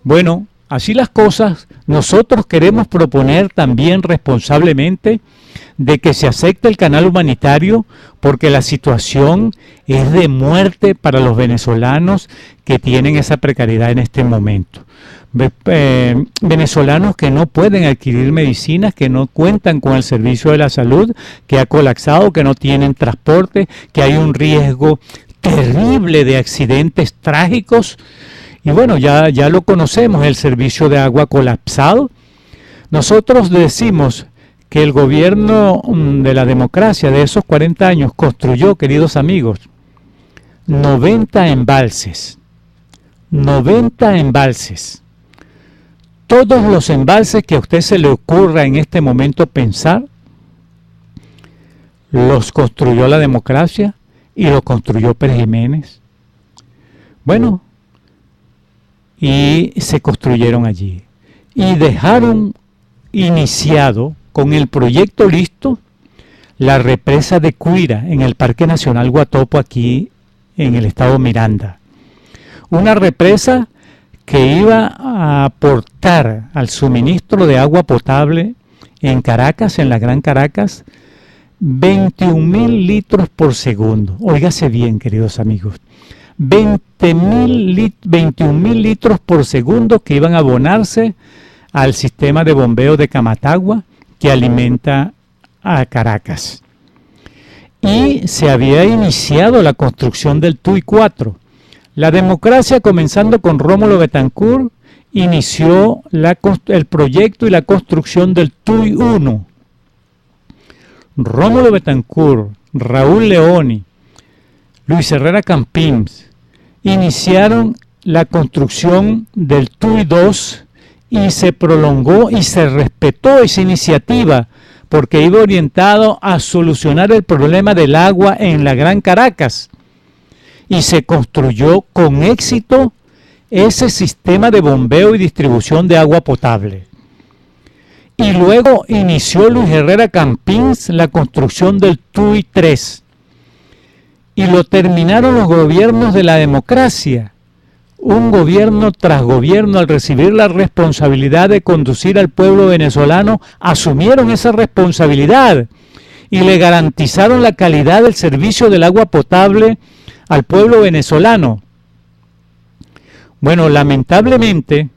Bueno, así las cosas, nosotros queremos proponer también responsablemente de que se acepte el canal humanitario, porque la situación es de muerte para los venezolanos que tienen esa precariedad en este momento. Venezolanos que no pueden adquirir medicinas, que no cuentan con el servicio de la salud, que ha colapsado, que no tienen transporte, que hay un riesgo terrible de accidentes trágicos. Y bueno, ya lo conocemos, el servicio de agua colapsado. Nosotros decimos que el gobierno de la democracia de esos 40 años construyó, queridos amigos, 90 embalses. 90 embalses. Todos los embalses que a usted se le ocurra en este momento pensar, los construyó la democracia y los construyó Pérez Jiménez. Bueno, y se construyeron allí. Y dejaron iniciado, con el proyecto listo, la represa de Cuira en el Parque Nacional Guatopo, aquí en el estado Miranda. Una represa que iba a aportar al suministro de agua potable en Caracas, en la Gran Caracas, 21.000 litros por segundo. Óigase bien, queridos amigos. 21.000 litros por segundo que iban a abonarse al sistema de bombeo de Camatagua, que alimenta a Caracas. Y se había iniciado la construcción del TUI 4. La democracia, comenzando con Rómulo Betancourt, inició el proyecto y la construcción del TUI 1. Rómulo Betancourt, Raúl Leoni, Luis Herrera Campins iniciaron la construcción del TUI 2 y se prolongó y se respetó esa iniciativa porque iba orientado a solucionar el problema del agua en la Gran Caracas, y se construyó con éxito ese sistema de bombeo y distribución de agua potable. Y luego inició Luis Herrera Campins la construcción del TUI 3, y lo terminaron los gobiernos de la democracia. Un gobierno tras gobierno, al recibir la responsabilidad de conducir al pueblo venezolano, asumieron esa responsabilidad y le garantizaron la calidad del servicio del agua potable al pueblo venezolano. Bueno, lamentablemente,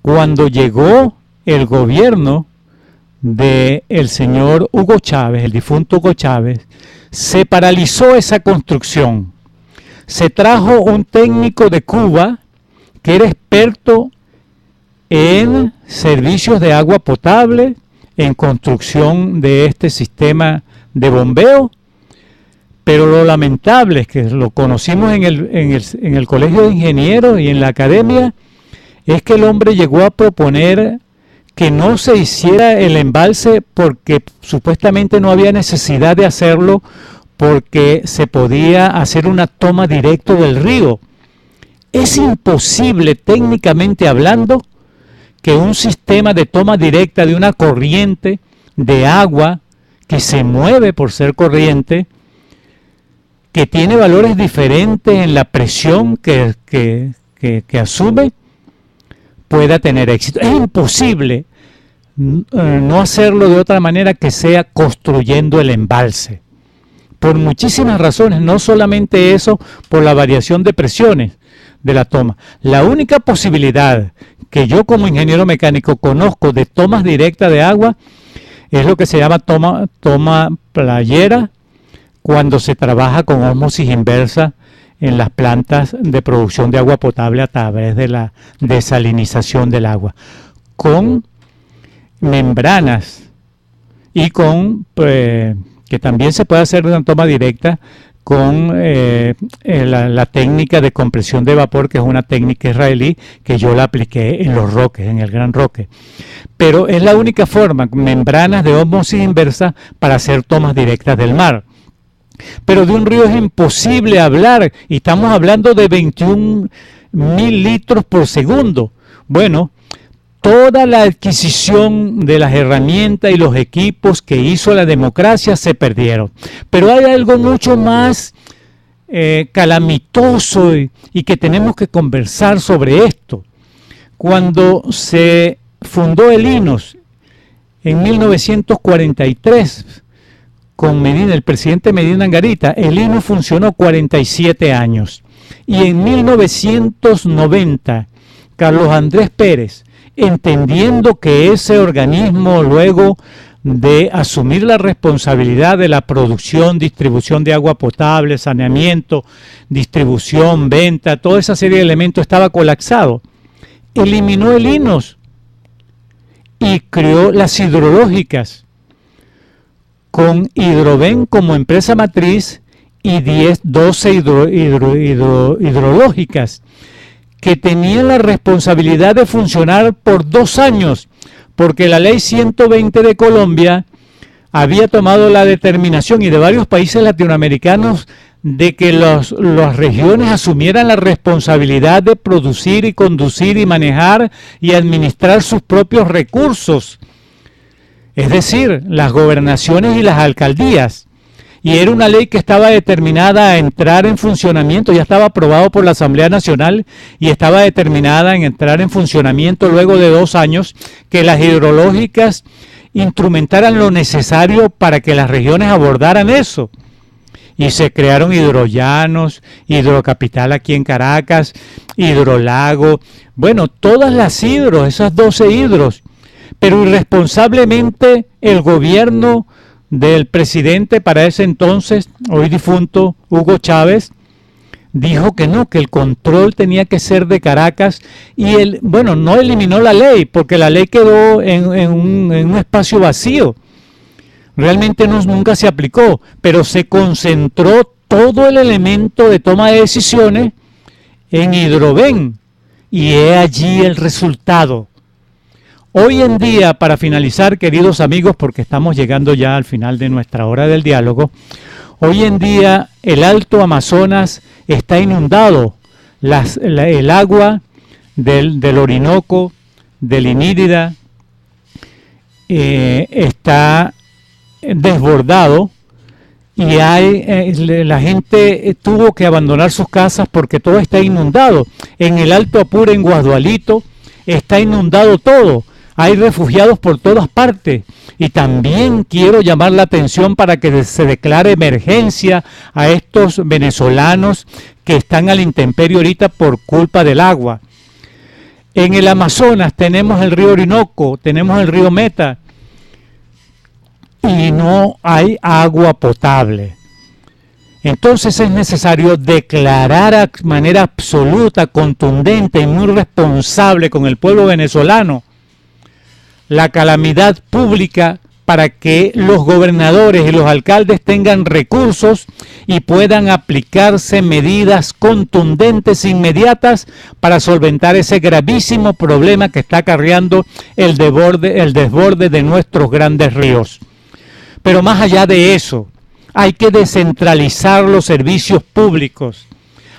cuando llegó el gobierno del señor Hugo Chávez, el difunto Hugo Chávez, se paralizó esa construcción. Se trajo un técnico de Cuba que era experto en servicios de agua potable, en construcción de este sistema de bombeo, pero lo lamentable es que lo conocimos en el Colegio de Ingenieros y en la academia, es que el hombre llegó a proponer que no se hiciera el embalse porque supuestamente no había necesidad de hacerlo, porque se podía hacer una toma directa del río. Es imposible, técnicamente hablando, que un sistema de toma directa de una corriente de agua que se mueve por ser corriente, que tiene valores diferentes en la presión que asume, pueda tener éxito. Es imposible no hacerlo de otra manera que sea construyendo el embalse. Por muchísimas razones, no solamente eso, por la variación de presiones de la toma. La única posibilidad que yo como ingeniero mecánico conozco de tomas directas de agua es lo que se llama toma playera, cuando se trabaja con ósmosis inversa en las plantas de producción de agua potable a través de la desalinización del agua, con membranas y con, que también se puede hacer una toma directa con la técnica de compresión de vapor, que es una técnica israelí que yo la apliqué en Los Roques, en el Gran Roque. Pero es la única forma, membranas de ósmosis inversa para hacer tomas directas del mar. Pero de un río es imposible hablar, y estamos hablando de 21.000 litros por segundo. Bueno, toda la adquisición de las herramientas y los equipos que hizo la democracia se perdieron. Pero hay algo mucho más calamitoso y que tenemos que conversar sobre esto. Cuando se fundó el INOS en 1943, con Medina, el presidente Medina Angarita, el INOS funcionó 47 años. Y en 1990, Carlos Andrés Pérez, entendiendo que ese organismo, luego de asumir la responsabilidad de la producción, distribución de agua potable, saneamiento, distribución, venta, toda esa serie de elementos estaba colapsado, eliminó el INOS y creó las hidrológicas, con Hidroven como empresa matriz y 12 hidrológicas que tenían la responsabilidad de funcionar por 2 años, porque la ley 120 de Colombia había tomado la determinación, y de varios países latinoamericanos, de que las regiones asumieran la responsabilidad de producir y conducir y manejar y administrar sus propios recursos. Es decir, las gobernaciones y las alcaldías. Y era una ley que estaba determinada a entrar en funcionamiento, ya estaba aprobado por la Asamblea Nacional y estaba determinada en entrar en funcionamiento luego de 2 años, que las hidrológicas instrumentaran lo necesario para que las regiones abordaran eso. Y se crearon hidrollanos, Hidrocapital aquí en Caracas, Hidrolago, bueno, todas las hidros, esas 12 hidros. Pero irresponsablemente el gobierno del presidente para ese entonces, hoy difunto, Hugo Chávez, dijo que no, que el control tenía que ser de Caracas, y no eliminó la ley, porque la ley quedó en un espacio vacío. Realmente nunca se aplicó, pero se concentró todo el elemento de toma de decisiones en Hidroven, y he allí el resultado. Hoy en día, para finalizar, queridos amigos, porque estamos llegando ya al final de nuestra hora del diálogo, hoy en día el Alto Amazonas está inundado. El agua del Orinoco, del Inírida, está desbordado, y la gente tuvo que abandonar sus casas porque todo está inundado. En el Alto Apure, en Guadualito, está inundado todo. Hay refugiados por todas partes, y también quiero llamar la atención para que se declare emergencia a estos venezolanos que están a la intemperie ahorita por culpa del agua. En el Amazonas tenemos el río Orinoco, tenemos el río Meta, y no hay agua potable. Entonces es necesario declarar de manera absoluta, contundente y muy responsable con el pueblo venezolano la calamidad pública, para que los gobernadores y los alcaldes tengan recursos y puedan aplicarse medidas contundentes, inmediatas, para solventar ese gravísimo problema que está acarreando el desborde de nuestros grandes ríos. Pero más allá de eso, hay que descentralizar los servicios públicos.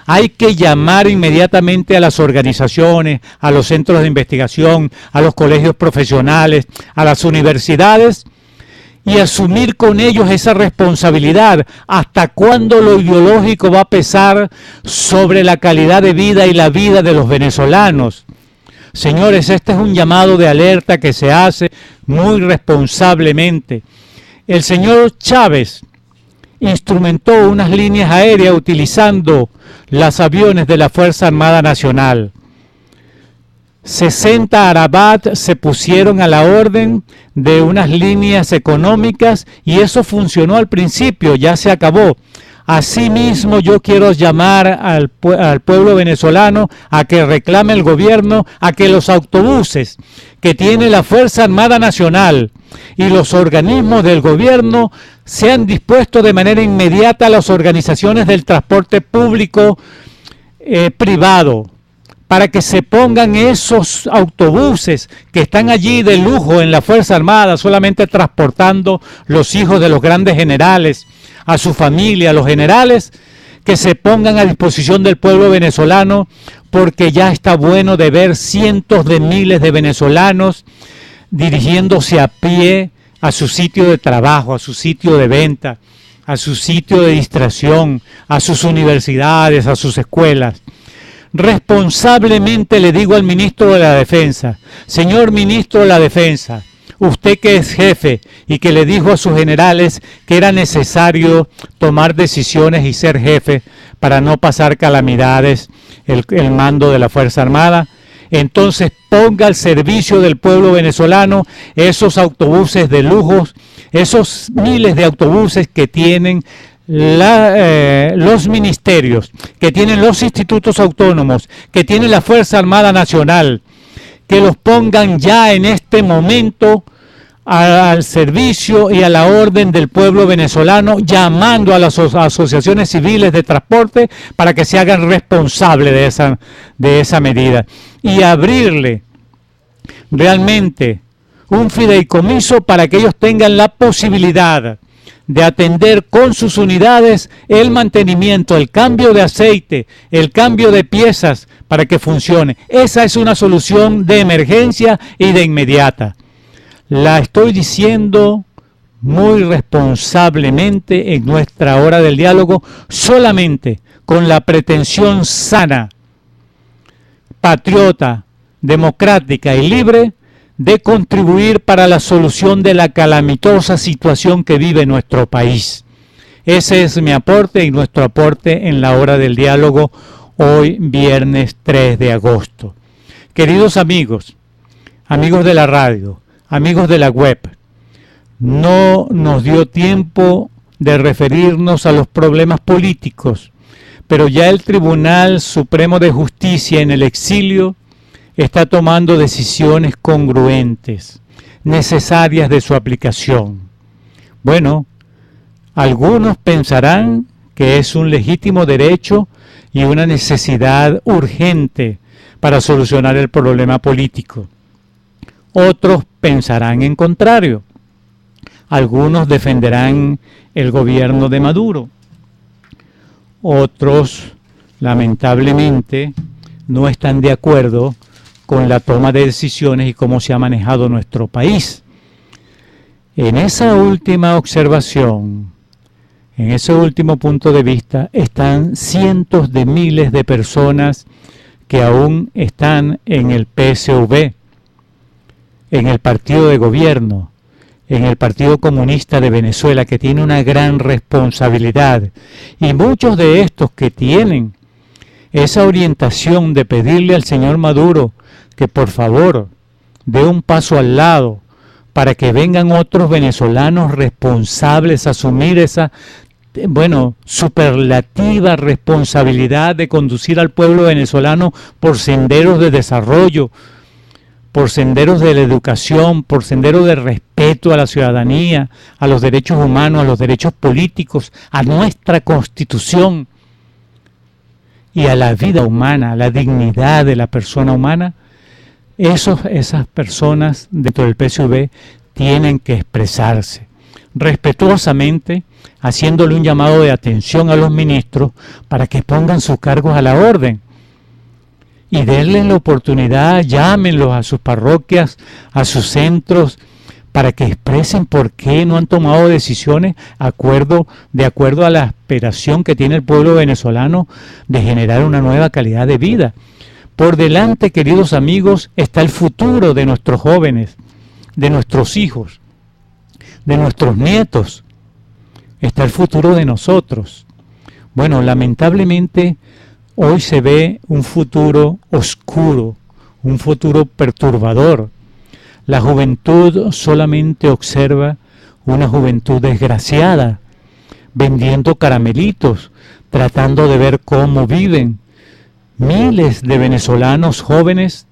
Hay que llamar inmediatamente a las organizaciones, a los centros de investigación, a los colegios profesionales, a las universidades, y asumir con ellos esa responsabilidad. ¿Hasta cuándo lo ideológico va a pesar sobre la calidad de vida y la vida de los venezolanos? Señores, este es un llamado de alerta que se hace muy responsablemente. El señor Chávez instrumentó unas líneas aéreas utilizando los aviones de la Fuerza Armada Nacional. 60 Arabat se pusieron a la orden de unas líneas económicas, y eso funcionó al principio, ya se acabó. Asimismo, yo quiero llamar al pueblo venezolano a que reclame el gobierno a que los autobuses que tiene la Fuerza Armada Nacional y los organismos del gobierno sean dispuestos de manera inmediata a las organizaciones del transporte público privado, para que se pongan esos autobuses que están allí de lujo en la Fuerza Armada, solamente transportando los hijos de los grandes generales, a su familia, a los generales, que se pongan a disposición del pueblo venezolano, porque ya está bueno de ver cientos de miles de venezolanos dirigiéndose a pie a su sitio de trabajo, a su sitio de venta, a su sitio de distracción, a sus universidades, a sus escuelas. Responsablemente le digo al ministro de la Defensa: señor ministro de la Defensa, usted que es jefe y que le dijo a sus generales que era necesario tomar decisiones y ser jefe para no pasar calamidades el mando de la Fuerza Armada, entonces ponga al servicio del pueblo venezolano esos autobuses de lujos, esos miles de autobuses que tienen los ministerios, que tienen los institutos autónomos, que tiene la Fuerza Armada Nacional, que los pongan ya en este momento al servicio y a la orden del pueblo venezolano, llamando a las asociaciones civiles de transporte para que se hagan responsables de esa medida y abrirle realmente un fideicomiso para que ellos tengan la posibilidad de atender con sus unidades el mantenimiento, el cambio de aceite, el cambio de piezas para que funcione. Esa es una solución de emergencia y de inmediata. La estoy diciendo muy responsablemente en nuestra hora del diálogo, solamente con la pretensión sana, patriota, democrática y libre de contribuir para la solución de la calamitosa situación que vive nuestro país. Ese es mi aporte y nuestro aporte en la hora del diálogo hoy viernes 3 de agosto. Queridos amigos, amigos de la radio, amigos de la web, no nos dio tiempo de referirnos a los problemas políticos, pero ya el Tribunal Supremo de Justicia en el exilio está tomando decisiones congruentes, necesarias de su aplicación. Bueno, algunos pensarán que es un legítimo derecho y una necesidad urgente para solucionar el problema político. Otros pensarán en contrario. Algunos defenderán el gobierno de Maduro. Otros, lamentablemente, no están de acuerdo con la toma de decisiones y cómo se ha manejado nuestro país. En esa última observación, en ese último punto de vista, están cientos de miles de personas que aún están en el PSV, en el partido de gobierno, en el Partido Comunista de Venezuela, que tiene una gran responsabilidad. Y muchos de estos que tienen esa orientación de pedirle al señor Maduro que por favor dé un paso al lado para que vengan otros venezolanos responsables a asumir esa, superlativa responsabilidad de conducir al pueblo venezolano por senderos de desarrollo, por senderos de la educación, por senderos de respeto a la ciudadanía, a los derechos humanos, a los derechos políticos, a nuestra Constitución y a la vida humana, a la dignidad de la persona humana. Esas personas dentro del PSV tienen que expresarse respetuosamente, haciéndole un llamado de atención a los ministros para que pongan sus cargos a la orden y denles la oportunidad, llámenlos a sus parroquias, a sus centros, para que expresen por qué no han tomado decisiones de acuerdo a la aspiración que tiene el pueblo venezolano de generar una nueva calidad de vida. Por delante, queridos amigos, está el futuro de nuestros jóvenes, de nuestros hijos, de nuestros nietos. Está el futuro de nosotros. Bueno, lamentablemente, hoy se ve un futuro oscuro, un futuro perturbador. La juventud solamente observa una juventud desgraciada, vendiendo caramelitos, tratando de ver cómo viven. Miles de venezolanos jóvenes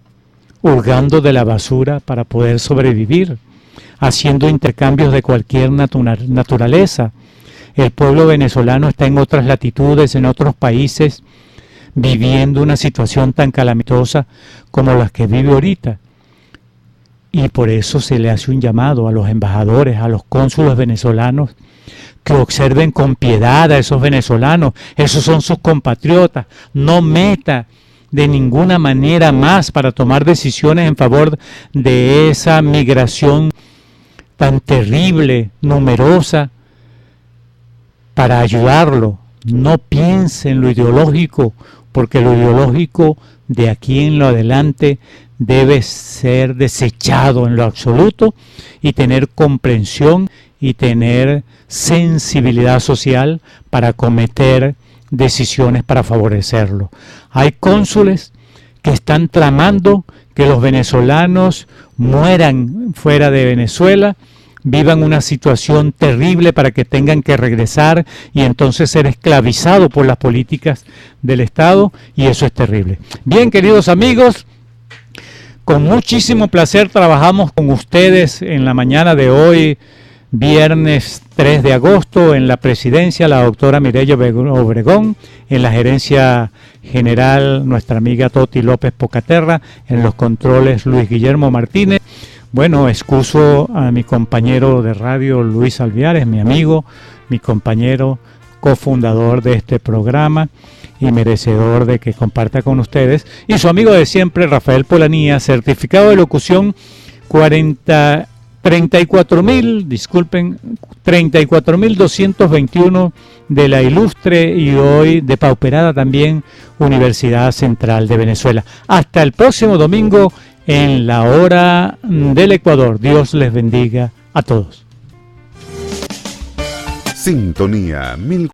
hurgando de la basura para poder sobrevivir, haciendo intercambios de cualquier naturaleza. El pueblo venezolano está en otras latitudes, en otros países, viviendo una situación tan calamitosa como las que vive ahorita. Y por eso se le hace un llamado a los embajadores, a los cónsules venezolanos, que observen con piedad a esos venezolanos. Esos son sus compatriotas. No meta de ninguna manera más para tomar decisiones en favor de esa migración tan terrible, numerosa, para ayudarlo. No piense en lo ideológico, porque lo ideológico de aquí en lo adelante debe ser desechado en lo absoluto y tener comprensión y tener sensibilidad social para cometer decisiones para favorecerlo. Hay cónsules que están tramando que los venezolanos mueran fuera de Venezuela, vivan una situación terrible para que tengan que regresar y entonces ser esclavizados por las políticas del Estado, y eso es terrible. Bien, queridos amigos, con muchísimo placer trabajamos con ustedes en la mañana de hoy, viernes 3 de agosto, en la presidencia la doctora Mireya Obregón, en la gerencia general nuestra amiga Toti López Pocaterra, en los controles Luis Guillermo Martínez. Bueno, excuso a mi compañero de radio Luis Alviares, mi amigo, mi compañero, cofundador de este programa y merecedor de que comparta con ustedes, y su amigo de siempre, Rafael Polanía, certificado de locución 34.221 de la ilustre y hoy depauperada también Universidad Central de Venezuela. Hasta el próximo domingo en la hora del Ecuador. Dios les bendiga a todos. Sintonía 1000.